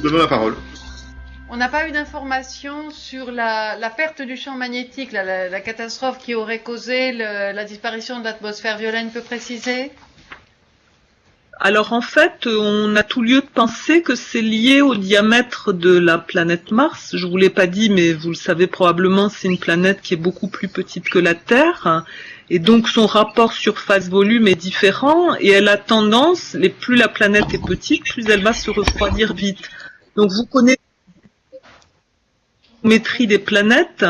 te donne la parole. On n'a pas eu d'informations sur la perte du champ magnétique, la catastrophe qui aurait causé la disparition de l'atmosphère. Violaine peut préciser ? Alors en fait, on a tout lieu de penser que c'est lié au diamètre de la planète Mars. Je vous l'ai pas dit, mais vous le savez probablement, c'est une planète qui est beaucoup plus petite que la Terre. Et donc son rapport surface-volume est différent et elle a tendance, plus la planète est petite, plus elle va se refroidir vite. Donc vous connaissez géométrie des planètes,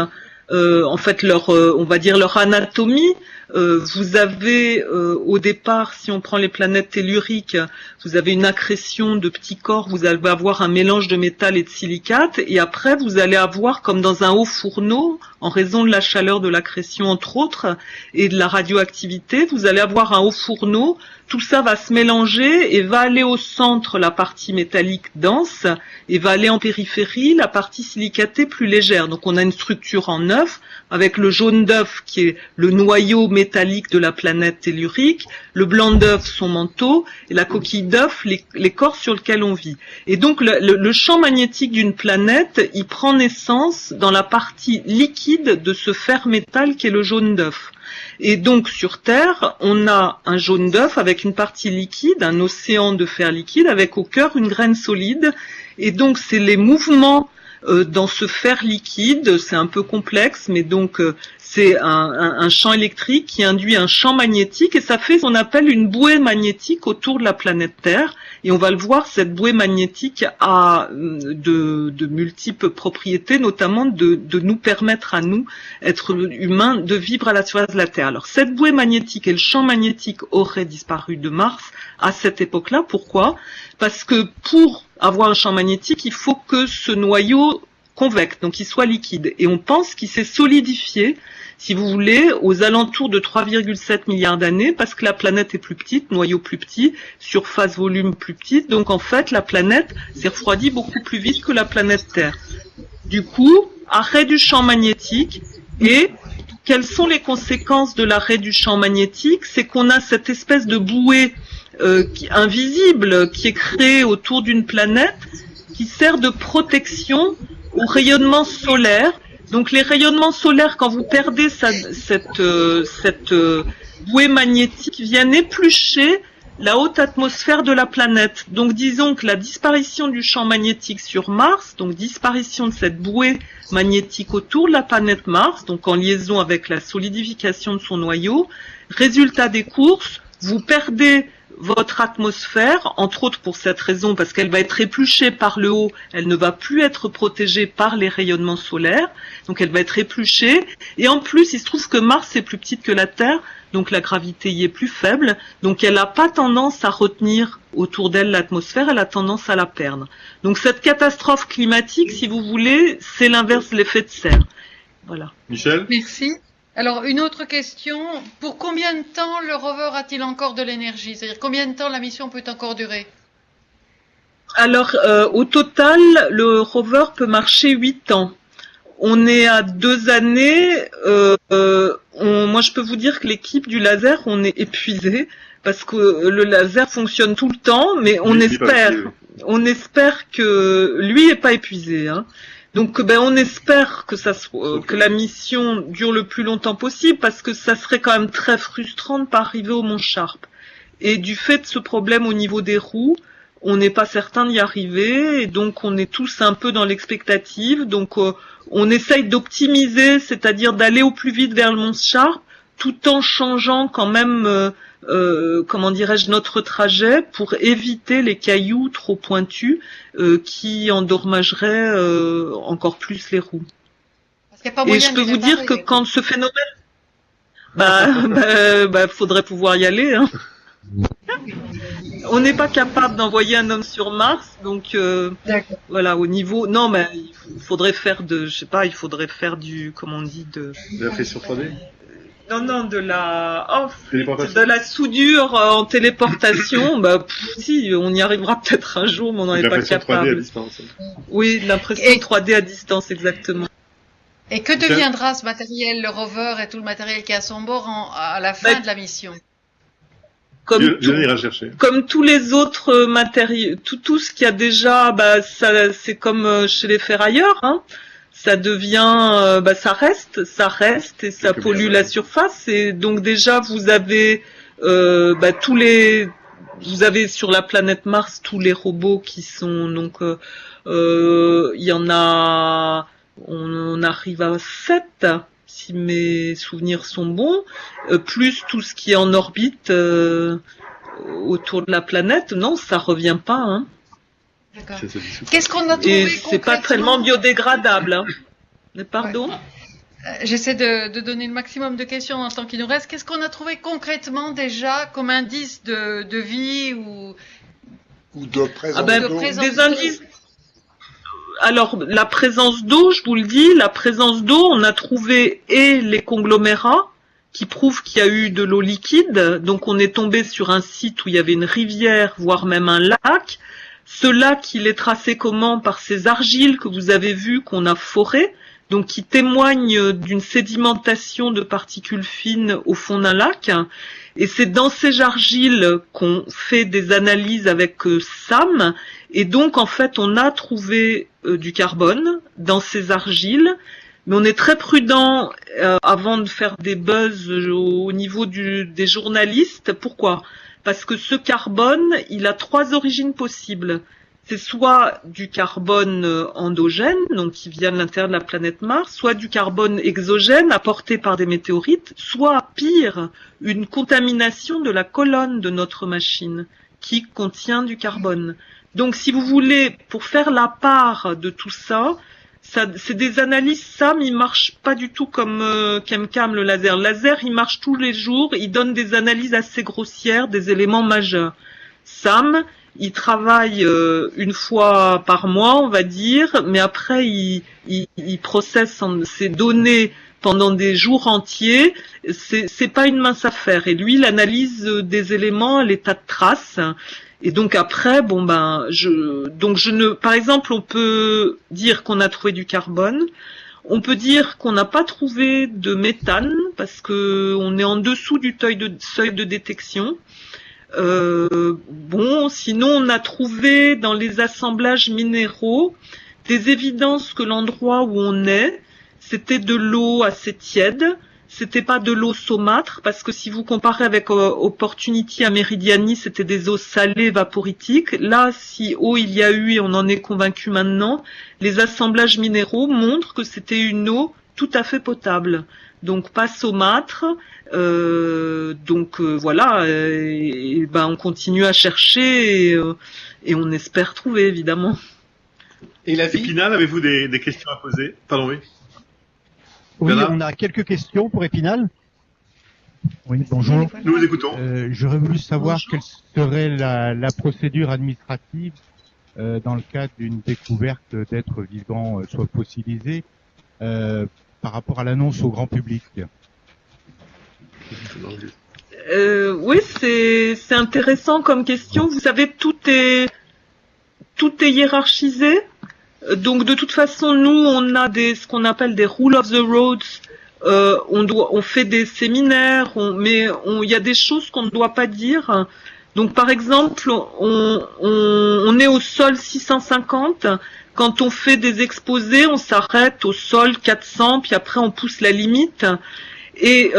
en fait on va dire leur anatomie. Vous avez au départ, si on prend les planètes telluriques, vous avez une accrétion de petits corps, vous allez avoir un mélange de métal et de silicate, et après vous allez avoir, comme dans un haut fourneau, en raison de la chaleur de l'accrétion entre autres, et de la radioactivité, vous allez avoir un haut fourneau, tout ça va se mélanger et va aller au centre la partie métallique dense, et va aller en périphérie la partie silicatée plus légère. Donc on a une structure en œuf, avec le jaune d'œuf qui est le noyau métallique de la planète tellurique, le blanc d'œuf son manteau, et la coquille d'œuf les corps sur lesquels on vit. Et donc le champ magnétique d'une planète, il prend naissance dans la partie liquide de ce fer métal qui est le jaune d'œuf. Et donc sur Terre, on a un jaune d'œuf avec une partie liquide, un océan de fer liquide avec au cœur une graine solide. Et donc c'est les mouvements dans ce fer liquide, c'est un peu complexe, mais donc c'est un champ électrique qui induit un champ magnétique et ça fait ce qu'on appelle une bouée magnétique autour de la planète Terre. Et on va le voir, cette bouée magnétique a de multiples propriétés, notamment de nous permettre à nous, êtres humains, de vivre à la surface de la Terre. Alors cette bouée magnétique et le champ magnétique auraient disparu de Mars à cette époque-là. Pourquoi ? Parce que pour avoir un champ magnétique, il faut que ce noyau convecte, donc il soit liquide. Et on pense qu'il s'est solidifié, si vous voulez, aux alentours de 3,7 milliards d'années, parce que la planète est plus petite, noyau plus petit, surface volume plus petite, donc en fait la planète s'est refroidie beaucoup plus vite que la planète Terre. Du coup, arrêt du champ magnétique, et quelles sont les conséquences de l'arrêt du champ magnétique ? C'est qu'on a cette espèce de bouée invisible qui est créée autour d'une planète qui sert de protection au rayonnement solaire. Donc les rayonnements solaires, quand vous perdez cette bouée magnétique, viennent éplucher la haute atmosphère de la planète. Donc disons que la disparition du champ magnétique sur Mars, donc disparition de cette bouée magnétique autour de la planète Mars, donc en liaison avec la solidification de son noyau, résultat des courses, vous perdez votre atmosphère, entre autres pour cette raison, parce qu'elle va être épluchée par le haut, elle ne va plus être protégée par les rayonnements solaires, donc elle va être épluchée, et en plus il se trouve que Mars est plus petite que la Terre, donc la gravité y est plus faible, donc elle n'a pas tendance à retenir autour d'elle l'atmosphère, elle a tendance à la perdre. Donc cette catastrophe climatique, si vous voulez, c'est l'inverse de l'effet de serre. Voilà. Michel ? Merci. Alors, une autre question. Pour combien de temps le rover a-t-il encore de l'énergie ? C'est-à-dire, combien de temps la mission peut encore durer ? Alors, au total, le rover peut marcher 8 ans. On est à 2 années. Moi, je peux vous dire que l'équipe du laser, on est épuisé parce que le laser fonctionne tout le temps, mais on espère que lui n'est pas épuisé, hein. Donc on espère que la mission dure le plus longtemps possible parce que ça serait quand même très frustrant de pas arriver au Mont Sharp. Et du fait de ce problème au niveau des roues, on n'est pas certain d'y arriver et donc on est tous un peu dans l'expectative. Donc on essaye d'optimiser, c'est-à-dire d'aller au plus vite vers le Mont Sharp tout en changeant quand même comment dirais-je, notre trajet pour éviter les cailloux trop pointus qui endommageraient encore plus les roues. Et je peux vous dire que quand ce phénomène, faudrait pouvoir y aller, hein. On n'est pas capable d'envoyer un homme sur Mars, donc voilà, au niveau, non, mais il faudrait faire du, comment on dit, de la pression 3D. Non, de la soudure en téléportation. Si, on y arrivera peut-être un jour, mais on n'en est pas capable. 3D à distance. Oui, l'impression 3D à distance, exactement. Et que deviendra ce matériel, le rover et tout le matériel qui est à son bord à la fin de la mission ? Je vais y chercher. Comme tous les autres matériaux, tout ce qu'il y a déjà, ça, c'est comme chez les ferrailleurs, hein. Ça devient, ça reste et ça pollue la surface. Et donc déjà, vous avez vous avez sur la planète Mars tous les robots qui sont donc, il y en a, on arrive à 7, si mes souvenirs sont bons, plus tout ce qui est en orbite autour de la planète. Non, ça revient pas, hein. D'accord. Qu'est-ce qu'on a trouvé et c'est pas tellement biodégradable, hein. Mais pardon. Ouais. J'essaie de donner le maximum de questions en temps qu'il nous reste. Qu'est-ce qu'on a trouvé concrètement déjà comme indice de vie ou de présence des indices. Alors, la présence d'eau, je vous le dis, la présence d'eau, on a trouvé et les conglomérats qui prouvent qu'il y a eu de l'eau liquide. Donc, on est tombé sur un site où il y avait une rivière, voire même un lac. Ce lac, il est tracé comment? Par ces argiles que vous avez vues qu'on a forées, donc qui témoignent d'une sédimentation de particules fines au fond d'un lac. Et c'est dans ces argiles qu'on fait des analyses avec SAM. Et donc, en fait, on a trouvé du carbone dans ces argiles. Mais on est très prudent avant de faire des buzz au niveau des journalistes. Pourquoi? Parce que ce carbone, il a 3 origines possibles. C'est soit du carbone endogène, donc qui vient de l'intérieur de la planète Mars, soit du carbone exogène apporté par des météorites, soit, pire, une contamination de la colonne de notre machine qui contient du carbone. Donc, si vous voulez, pour faire la part de tout ça, c'est des analyses SAM, il marche pas du tout comme Chemcam, le laser. Le laser, il marche tous les jours, il donne des analyses assez grossières, des éléments majeurs. SAM, il travaille une fois par mois, on va dire, mais après, il processe ces données pendant des jours entiers. C'est pas une mince affaire. Et lui, l'analyse des éléments, l'état de trace. Et donc après, par exemple, on peut dire qu'on a trouvé du carbone. On peut dire qu'on n'a pas trouvé de méthane parce que on est en dessous du seuil de détection. Sinon on a trouvé dans les assemblages minéraux des évidences que l'endroit où on est, c'était de l'eau assez tiède. C'était pas de l'eau saumâtre, parce que si vous comparez avec Opportunity à Meridiani, c'était des eaux salées vaporitiques. Là, si eau il y a eu, et on en est convaincu maintenant, les assemblages minéraux montrent que c'était une eau tout à fait potable. Donc pas saumâtre. Voilà. On continue à chercher et on espère trouver, évidemment. Et la vie. Épinal, avez-vous des questions à poser? Pardon, oui. Oui, on a quelques questions pour Épinal. Oui, bonjour. Nous vous écoutons. J'aurais voulu savoir quelle serait la procédure administrative dans le cas d'une découverte d'êtres vivants soit fossilisés par rapport à l'annonce au grand public. Oui, c'est intéressant comme question. Vous savez, tout est hiérarchisé. Donc de toute façon, nous on a ce qu'on appelle des rules of the roads. On fait des séminaires, mais il y a des choses qu'on ne doit pas dire. Donc par exemple, on est au sol 650. Quand on fait des exposés, on s'arrête au sol 400, puis après on pousse la limite. Et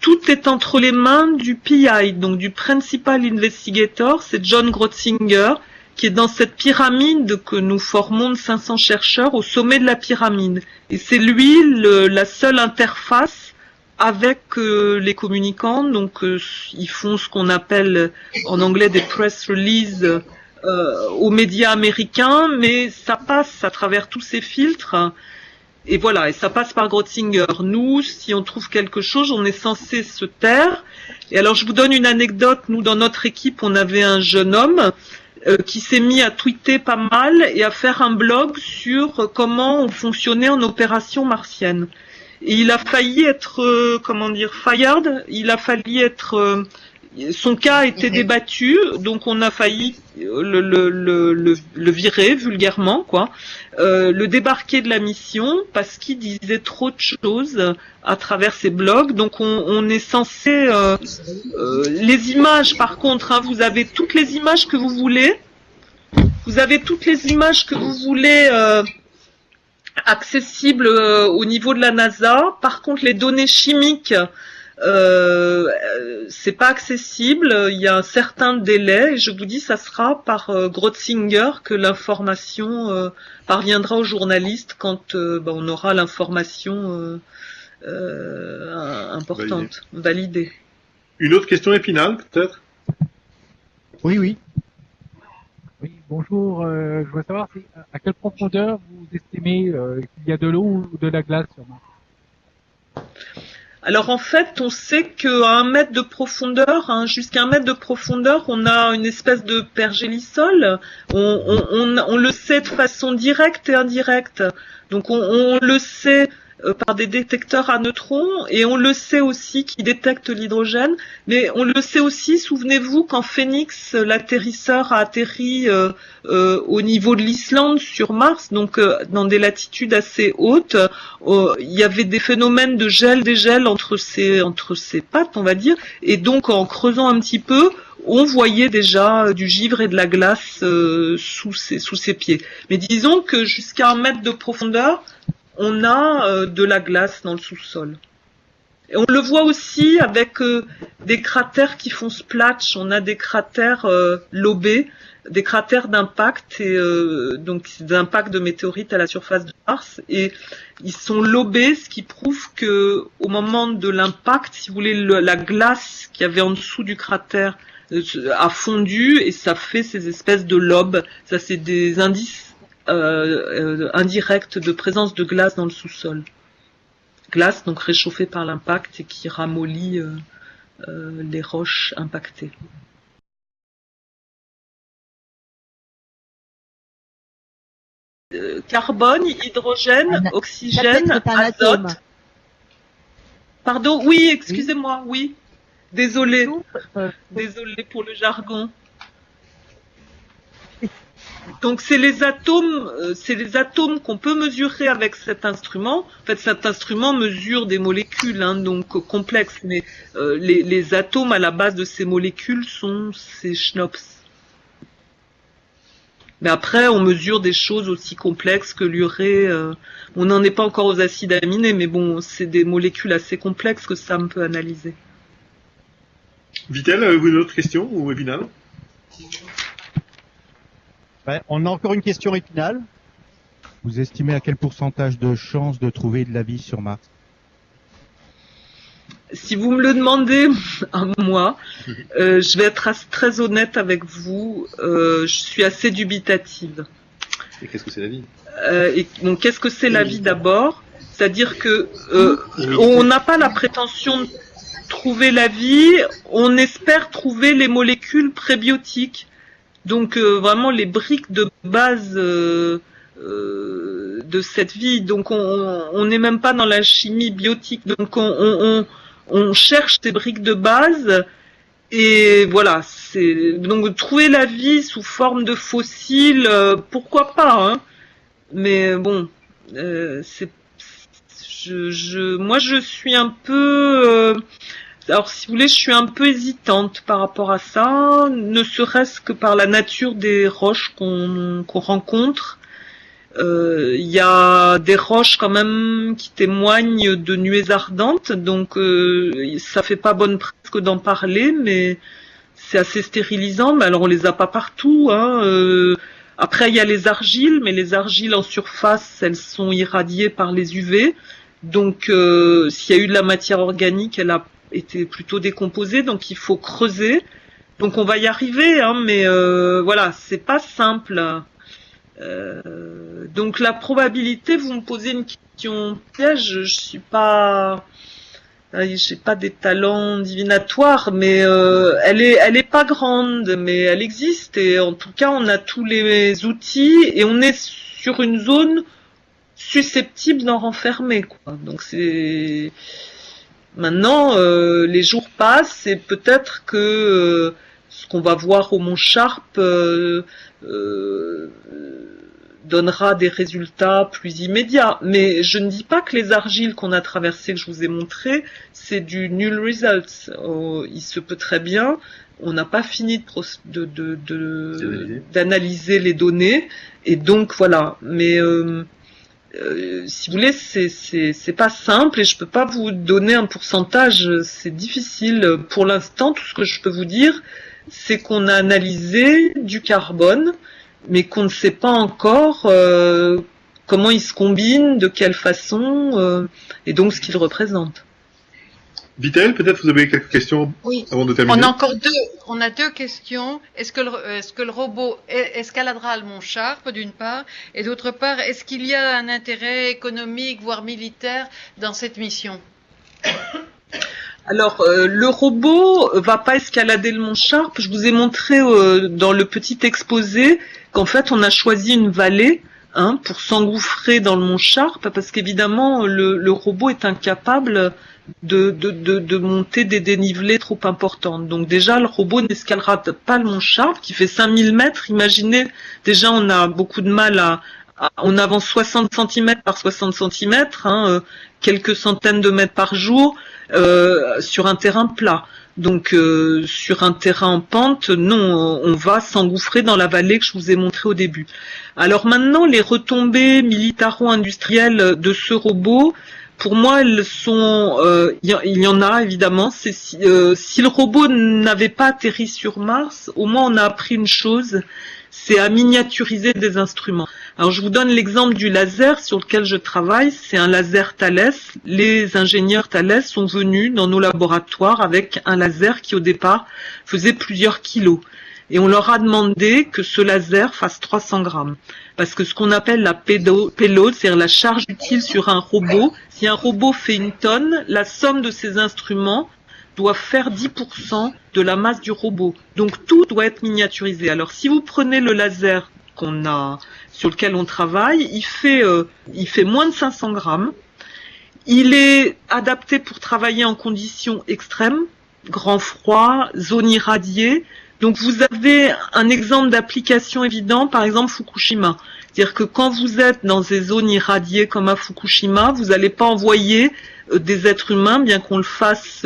tout est entre les mains du PI, donc du Principal Investigator, c'est John Grotzinger, qui est dans cette pyramide que nous formons de 500 chercheurs au sommet de la pyramide. Et c'est lui la seule interface avec les communicants. Donc ils font ce qu'on appelle en anglais des press releases aux médias américains, mais ça passe à travers tous ces filtres. Et voilà, et ça passe par Grotzinger. Nous, si on trouve quelque chose, on est censé se taire. Et alors je vous donne une anecdote. Nous, dans notre équipe, on avait un jeune homme qui s'est mis à tweeter pas mal et à faire un blog sur comment on fonctionnait en opération martienne. Et il a failli être, fired. Il a failli être, son cas a été débattu, donc on a failli le virer vulgairement, quoi. Le débarquer de la mission parce qu'il disait trop de choses à travers ses blogs. Donc on est censé les images, par contre, hein, vous avez toutes les images que vous voulez. Vous avez toutes les images que vous voulez accessibles au niveau de la NASA. Par contre, les données chimiques, c'est pas accessible. Il y a un certain délai. Et je vous dis, ça sera par Grotzinger que l'information parviendra aux journalistes quand on aura l'information importante, validée. Une autre question épinale, peut-être? Oui, bonjour. Je voudrais savoir à quelle profondeur vous estimez qu'il y a de l'eau ou de la glace sur Mars. Alors en fait, on sait qu'à 1 mètre de profondeur, hein, jusqu'à 1 mètre de profondeur, on a une espèce de pergélisol. On le sait de façon directe et indirecte. Donc on le sait par des détecteurs à neutrons, et on le sait aussi qui détectent l'hydrogène, mais on le sait aussi, souvenez-vous, quand Phoenix, l'atterrisseur, a atterri au niveau de l'Islande sur Mars, donc dans des latitudes assez hautes, il y avait des phénomènes de dégel entre ses pattes, on va dire, et donc en creusant un petit peu, on voyait déjà du givre et de la glace sous ses pieds. Mais disons que jusqu'à 1 mètre de profondeur, on a de la glace dans le sous-sol. Et on le voit aussi avec des cratères qui font splatch. On a des cratères lobés, des cratères d'impact, et donc d'impact de météorites à la surface de Mars. Et ils sont lobés, ce qui prouve que au moment de l'impact, si vous voulez, la glace qu'il y avait en dessous du cratère a fondu, et ça fait ces espèces de lobes. Ça, c'est des indices indirecte de présence de glace dans le sous-sol. Glace donc réchauffée par l'impact et qui ramollit les roches impactées. Carbone, hydrogène, oxygène, azote. Pardon, oui, excusez-moi, oui. Désolé pour le jargon. Donc c'est les atomes qu'on peut mesurer avec cet instrument. En fait, cet instrument mesure des molécules, hein, donc complexes, mais les atomes à la base de ces molécules sont ces schnops. Mais après, on mesure des choses aussi complexes que l'urée. On n'en est pas encore aux acides aminés, mais bon, c'est des molécules assez complexes que Sam peut analyser. Vitel, avez-vous une autre question ou Épinal? On a encore une question épinale. Vous estimez à quel pourcentage de chances de trouver de la vie sur Mars? Si vous me le demandez à moi, je vais être très honnête avec vous. Je suis assez dubitative. Et qu'est-ce que c'est la vie? Donc, qu'est-ce que c'est la vie d'abord? C'est-à-dire que on n'a pas la prétention de trouver la vie. On espère trouver les molécules prébiotiques. Donc vraiment les briques de base de cette vie. Donc on n'est même pas dans la chimie biotique. Donc on cherche ces briques de base, et voilà. Donc trouver la vie sous forme de fossiles, pourquoi pas, hein. Mais bon, moi je suis un peu alors, si vous voulez, je suis un peu hésitante par rapport à ça, ne serait-ce que par la nature des roches qu'on rencontre. Il y a des roches quand même qui témoignent de nuées ardentes, donc ça fait pas bonne presse que d'en parler, mais c'est assez stérilisant. Mais alors, on les a pas partout, hein. Après, il y a les argiles, mais les argiles en surface, elles sont irradiées par les UV. Donc, s'il y a eu de la matière organique, elle a été plutôt décomposée, donc il faut creuser. Donc on va y arriver, hein, mais voilà, c'est pas simple. Donc la probabilité, vous me posez une question piège, je suis pas, j'ai pas des talents divinatoires, mais elle est pas grande, mais elle existe, et en tout cas on a tous les outils et on est sur une zone susceptible d'en renfermer, quoi. Donc Maintenant, les jours passent et peut-être que ce qu'on va voir au Mont Sharp donnera des résultats plus immédiats. Mais je ne dis pas que les argiles qu'on a traversées, que je vous ai montrées, c'est du null results. Il se peut très bien, on n'a pas fini d'analyser les données, et donc voilà. Mais si vous voulez, c'est pas simple et je peux pas vous donner un pourcentage, c'est difficile. Pour l'instant, tout ce que je peux vous dire, c'est qu'on a analysé du carbone, mais qu'on ne sait pas encore comment il se combine, de quelle façon, et donc ce qu'il représente. Vitel, peut-être vous avez quelques questions avant de terminer. On a deux questions. Est-ce que le robot escaladera le Mont Sharp, d'une part, et d'autre part, est-ce qu'il y a un intérêt économique, voire militaire, dans cette mission? Alors, le robot va pas escalader le Mont Sharp. Je vous ai montré dans le petit exposé qu'en fait, on a choisi une vallée pour s'engouffrer dans le Mont Sharp, parce qu'évidemment, le robot est incapable de monter des dénivelés trop importantes. Donc déjà, le robot n'escalera pas le Mont Sharp, qui fait 5000 mètres. Imaginez, déjà, on a beaucoup de mal on avance 60 cm par 60 cm, quelques centaines de mètres par jour, sur un terrain plat. Donc sur un terrain en pente, non, on va s'engouffrer dans la vallée que je vous ai montré au début. Alors maintenant, les retombées militaro-industrielles de ce robot, pour moi, elles sont, il y en a évidemment. Si le robot n'avait pas atterri sur Mars, au moins on a appris une chose, c'est à miniaturiser des instruments. Alors je vous donne l'exemple du laser sur lequel je travaille, c'est un laser Thales. Les ingénieurs Thales sont venus dans nos laboratoires avec un laser qui au départ faisait plusieurs kilos. Et on leur a demandé que ce laser fasse 300 grammes. Parce que ce qu'on appelle la payload, c'est-à-dire la charge utile sur un robot, si un robot fait 1 tonne, la somme de ces instruments doit faire 10% de la masse du robot. Donc tout doit être miniaturisé. Alors si vous prenez le laser sur lequel on travaille, il fait moins de 500 grammes. Il est adapté pour travailler en conditions extrêmes, grand froid, zone irradiée. Donc vous avez un exemple d'application évident, par exemple Fukushima. C'est-à-dire que quand vous êtes dans des zones irradiées comme à Fukushima, vous n'allez pas envoyer des êtres humains, bien qu'on le fasse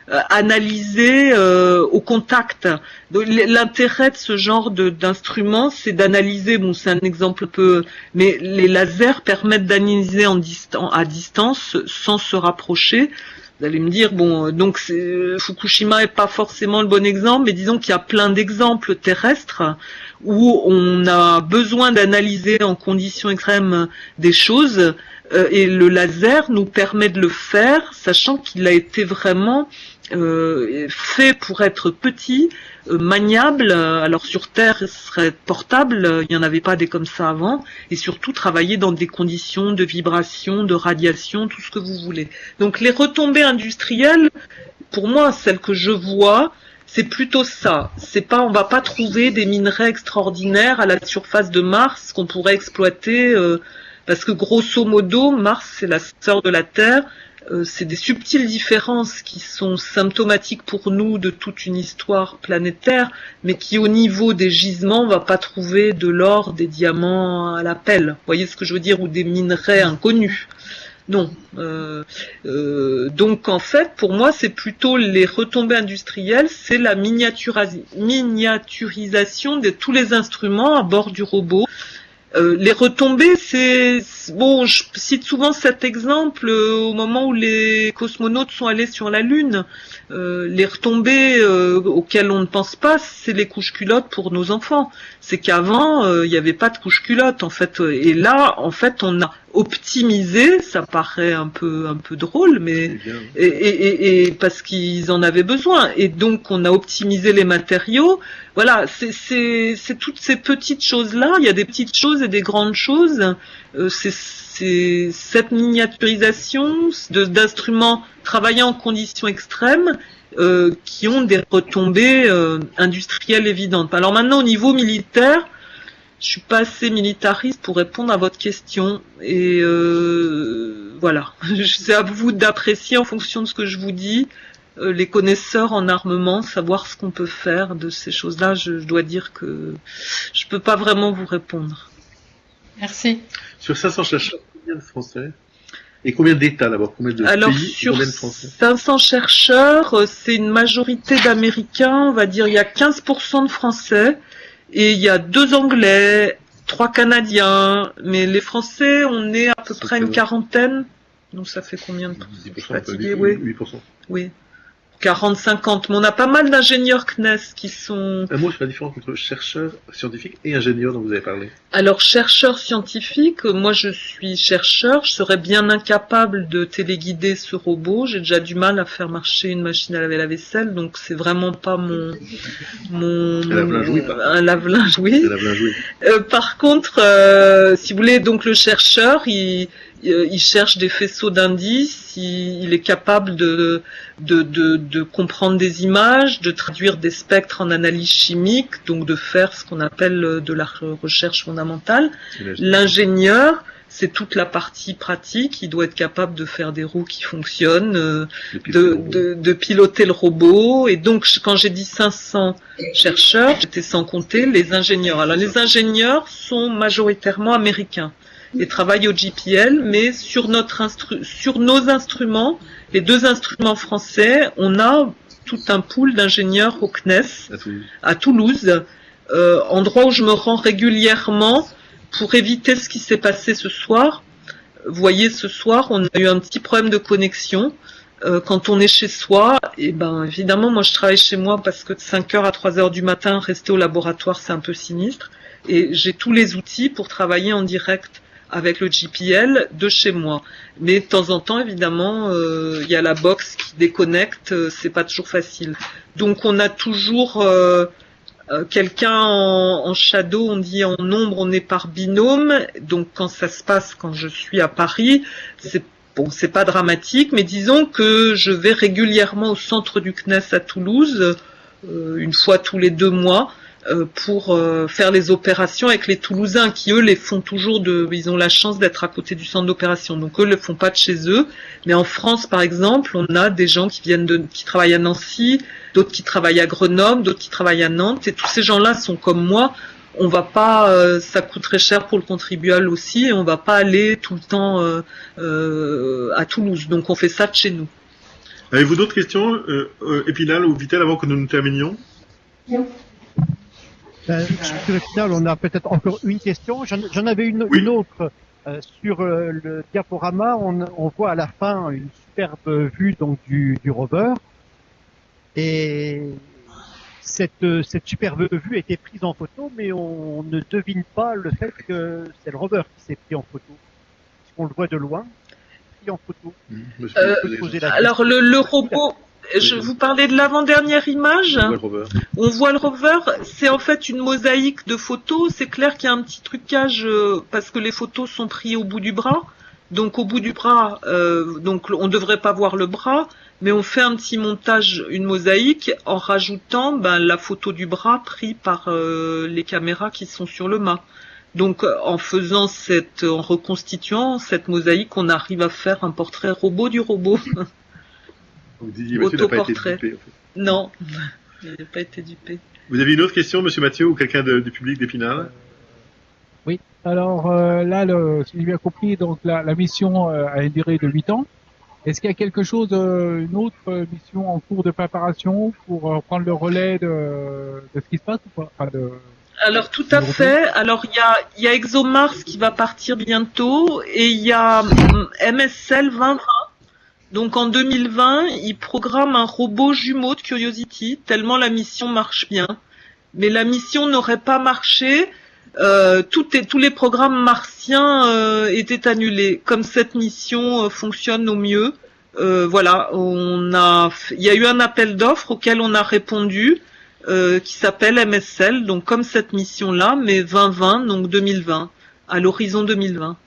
analyser au contact. L'intérêt de ce genre d'instrument, c'est d'analyser, bon c'est un exemple peu, mais les lasers permettent d'analyser à distance sans se rapprocher. Vous allez me dire, bon, donc Fukushima est pas forcément le bon exemple, mais disons qu'il y a plein d'exemples terrestres où on a besoin d'analyser en conditions extrêmes des choses, et le laser nous permet de le faire, sachant qu'il a été vraiment fait pour être petit, maniable. Alors sur Terre, il serait portable, il n'y en avait pas des comme ça avant, et surtout travailler dans des conditions de vibration, de radiation, tout ce que vous voulez. Donc les retombées industrielles, pour moi, celles que je vois, c'est plutôt ça. On va pas trouver des minerais extraordinaires à la surface de Mars qu'on pourrait exploiter, parce que grosso modo, Mars c'est la sœur de la Terre. C'est des subtiles différences qui sont symptomatiques pour nous de toute une histoire planétaire, mais qui au niveau des gisements, on va pas trouver de l'or, des diamants à la pelle. Vous voyez ce que je veux dire, ou des minerais inconnus. Non. Donc en fait, pour moi, c'est plutôt les retombées industrielles, c'est la miniaturisation de tous les instruments à bord du robot. Les retombées, bon, je cite souvent cet exemple au moment où les cosmonautes sont allés sur la Lune. Les retombées auxquelles on ne pense pas, c'est les couches culottes pour nos enfants. C'est qu'avant, il n'y avait pas de couches culottes en fait. Et là, en fait, on a optimisé. Ça paraît un peu drôle, mais et parce qu'ils en avaient besoin. Et donc, on a optimisé les matériaux. Voilà, c'est toutes ces petites choses-là. Il y a des petites choses et des grandes choses. C'est cette miniaturisation d'instruments travaillant en conditions extrêmes qui ont des retombées industrielles évidentes. Alors maintenant, au niveau militaire, je suis pas assez militariste pour répondre à votre question. Et voilà, c'est à vous d'apprécier en fonction de ce que je vous dis. Les connaisseurs en armement, savoir ce qu'on peut faire de ces choses-là, je dois dire que je peux pas vraiment vous répondre. Merci. Sur 500 chercheurs, combien de Français? Et combien d'États d'abord? Combien de Alors, pays? sur Combien de Français? 500 chercheurs, c'est une majorité d'Américains, on va dire il y a 15% de Français, et il y a 2 Anglais, 3 Canadiens, mais les Français, on est à peu près une quarantaine. Donc ça fait combien de 10%, oui. 8%. Oui. 40-50, mais on a pas mal d'ingénieurs CNES qui sont... Un mot sur la différence entre chercheur scientifique et ingénieur dont vous avez parlé. Alors, chercheur scientifique, moi je suis chercheur, je serais bien incapable de téléguider ce robot, j'ai déjà du mal à faire marcher une machine à laver la vaisselle, donc c'est vraiment pas un lave-linge, oui. Un lave-linge, oui. Par contre, si vous voulez, donc le chercheur, il cherche des faisceaux d'indices, il est capable de comprendre des images, de traduire des spectres en analyse chimique, donc de faire ce qu'on appelle de la recherche fondamentale. L'ingénieur, c'est toute la partie pratique, il doit être capable de faire des roues qui fonctionnent, de piloter le robot. Et donc, quand j'ai dit 500 chercheurs, j'étais sans compter les ingénieurs. Alors, les ingénieurs sont majoritairement américains et travaillent au JPL, mais sur nos instruments, les 2 instruments français, on a tout un pool d'ingénieurs au CNES à Toulouse, endroit où je me rends régulièrement pour éviter ce qui s'est passé ce soir. Vous voyez, ce soir, on a eu un petit problème de connexion. Quand on est chez soi, et ben évidemment, moi je travaille chez moi parce que de 5h à 3h du matin, rester au laboratoire, c'est un peu sinistre. Et j'ai tous les outils pour travailler en direct avec le JPL de chez moi. Mais de temps en temps, évidemment, il y a la box qui déconnecte, c'est pas toujours facile. Donc on a toujours quelqu'un en shadow, on dit en ombre, on est par binôme. Donc quand ça se passe, quand je suis à Paris, c'est pas dramatique, mais disons que je vais régulièrement au centre du CNES à Toulouse, une fois tous les 2 mois, pour faire les opérations avec les Toulousains qui eux les font toujours ils ont la chance d'être à côté du centre d'opération, donc eux le font pas de chez eux. Mais en France par exemple, on a des gens qui travaillent à Nancy, d'autres qui travaillent à Grenoble, d'autres qui travaillent à Nantes, et tous ces gens-là sont comme moi. On va pas, ça coûte très cher pour le contribuable aussi, et on va pas aller tout le temps à Toulouse. Donc on fait ça de chez nous. Avez-vous d'autres questions, Épinal ou Vitel, avant que nous terminions? Sur Épinal, on a peut-être encore une question. J'en avais une autre. Sur le diaporama, on voit à la fin une superbe vue donc du rover. Et cette superbe vue a été prise en photo, mais on ne devine pas le fait que c'est le rover qui s'est pris en photo. Parce qu'on le voit de loin, pris en photo. Alors le robot... Je vous parlais de l'avant-dernière image. On voit le rover. C'est en fait une mosaïque de photos. C'est clair qu'il y a un petit trucage parce que les photos sont prises au bout du bras. Donc au bout du bras, donc on devrait pas voir le bras, mais on fait un petit montage, une mosaïque, en rajoutant la photo du bras prise par les caméras qui sont sur le mât. Donc en reconstituant cette mosaïque, on arrive à faire un portrait robot du robot. Autoportrait. Non, il n'a pas été dupé. Vous avez une autre question, Monsieur Mathieu, ou quelqu'un du public d'Épinal? Oui. Alors là, si j'ai bien compris, donc la mission a une durée de 8 ans. Est-ce qu'il y a quelque chose, une autre mission en cours de préparation pour prendre le relais de ce qui se passe ou pas? Alors tout à fait. Alors il y a ExoMars qui va partir bientôt et il y a MSL 2020. Donc en 2020, ils programment un robot jumeau de Curiosity, tellement la mission marche bien. Mais la mission n'aurait pas marché, tous les programmes martiens étaient annulés. Comme cette mission fonctionne au mieux, voilà, il y a eu un appel d'offres auquel on a répondu, qui s'appelle MSL, donc comme cette mission-là, mais 2020, donc 2020, à l'horizon 2020.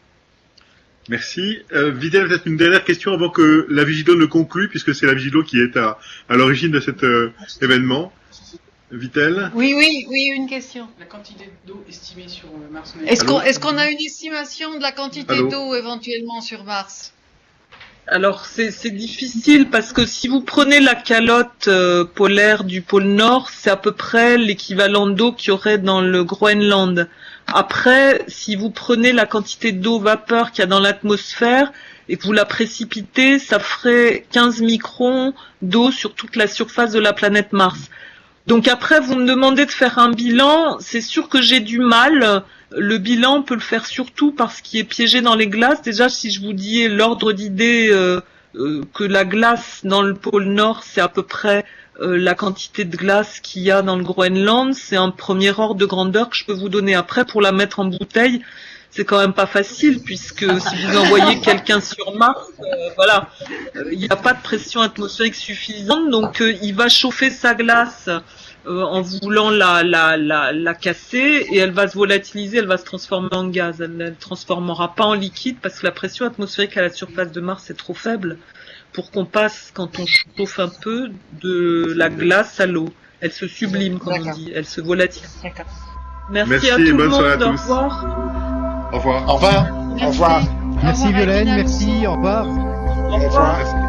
Merci. Vidal, peut-être une dernière question avant que la Vigilo ne conclue, puisque c'est la Vigilo qui est à l'origine de cet événement. Vitel? Oui, une question. La quantité d'eau estimée sur Mars. Est-ce qu'on a une estimation de la quantité Allô d'eau éventuellement sur Mars? Alors c'est difficile parce que si vous prenez la calotte polaire du pôle Nord, c'est à peu près l'équivalent d'eau qu'il y aurait dans le Groenland. Après, si vous prenez la quantité d'eau vapeur qu'il y a dans l'atmosphère et que vous la précipitez, ça ferait 15 microns d'eau sur toute la surface de la planète Mars. Donc après, vous me demandez de faire un bilan, c'est sûr que j'ai du mal. Le bilan, on peut le faire surtout parce qu'il est piégé dans les glaces. Déjà, si je vous dis l'ordre d'idée que la glace dans le pôle Nord, c'est à peu près la quantité de glace qu'il y a dans le Groenland, c'est un premier ordre de grandeur que je peux vous donner. Après, pour la mettre en bouteille, c'est quand même pas facile puisque si vous envoyez quelqu'un sur Mars, voilà, il n'y a pas de pression atmosphérique suffisante, donc il va chauffer sa glace en voulant la casser et elle va se volatiliser, elle va se transformer en gaz. Elle ne transformera pas en liquide parce que la pression atmosphérique à la surface de Mars est trop faible pour qu'on passe, quand on chauffe un peu, de la glace à l'eau. Elle se sublime, comme on dit, elle se volatilise. Merci à tout le monde, au revoir. Au revoir. Au revoir. Au revoir. Merci Violaine, merci, au revoir. Au revoir.